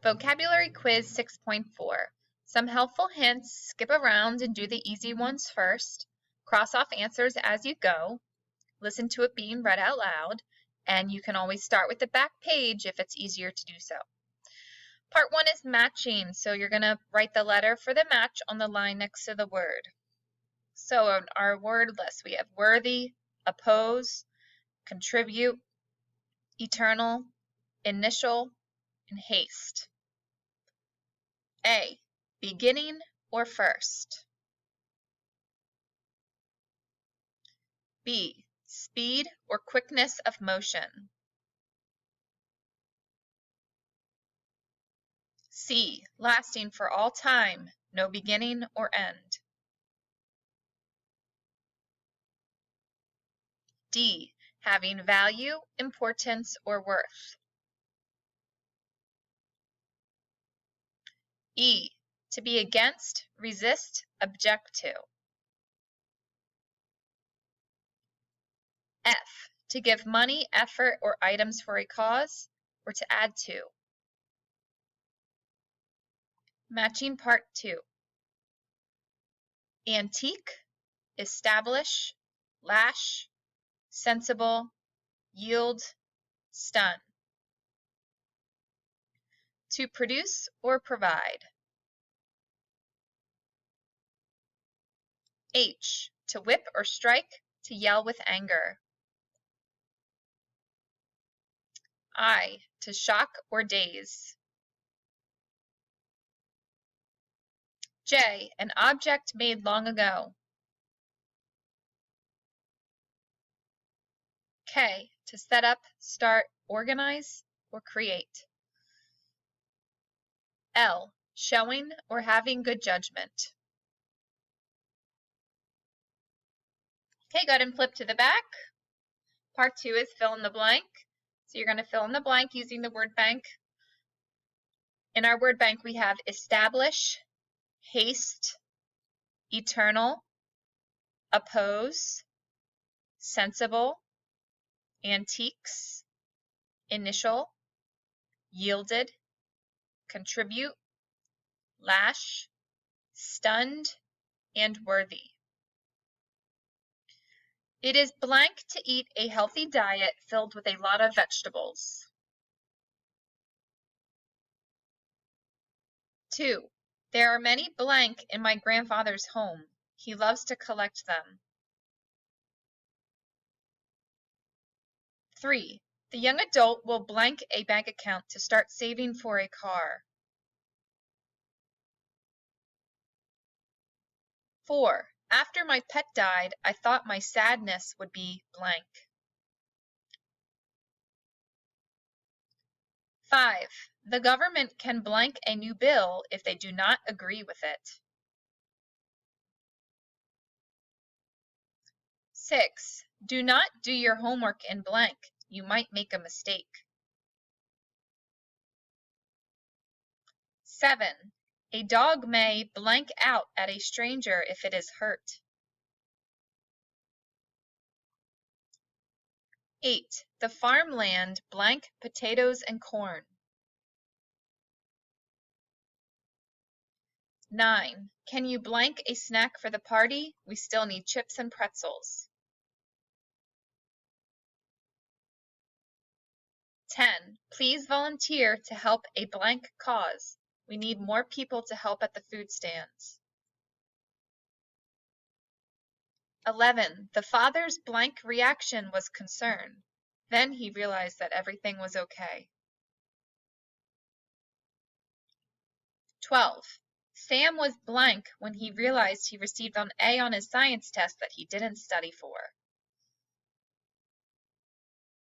Vocabulary Quiz 6.4. Some helpful hints: skip around and do the easy ones first. Cross off answers as you go. Listen to it being read out loud. And you can always start with the back page if it's easier to do so. Part 1 is matching, so you're going to write the letter for the match on the line next to the word. So on our word list, we have worthy, oppose, contribute, eternal, initial, and haste. A. Beginning or first. B. Speed or quickness of motion. C. Lasting for all time, no beginning or end. D. Having value, importance, or worth. E. To be against, resist, object to. F. To give money, effort, or items for a cause, or to add to. Matching Part 2. Antique, establish, lash, sensible, yield, stun. To produce or provide. H. To whip or strike, to yell with anger. I. To shock or daze. J. An object made long ago. K. To set up, start, organize, or create. L. Showing or having good judgment. Okay, go ahead and flip to the back. Part 2 is fill in the blank. So you're going to fill in the blank using the word bank. In our word bank, we have establish, haste, eternal, oppose, sensible, antiques, initial, yielded, contribute, lash, stunned, and worthy. It is blank to eat a healthy diet filled with a lot of vegetables. 2. There are many blank in my grandfather's home. He loves to collect them. 3. The young adult will blank a bank account to start saving for a car. 4. After my pet died, I thought my sadness would be blank. 5. The government can blank a new bill if they do not agree with it. 6. Do not do your homework in blank. You might make a mistake. 7. A dog may blank out at a stranger if it is hurt. 8. The farmland blank potatoes and corn. 9. Can you blank a snack for the party? We still need chips and pretzels. 10. Please volunteer to help a blank cause. We need more people to help at the food stands. 11. The father's blank reaction was concern. Then he realized that everything was okay. 12. Sam was blank when he realized he received an A on his science test that he didn't study for.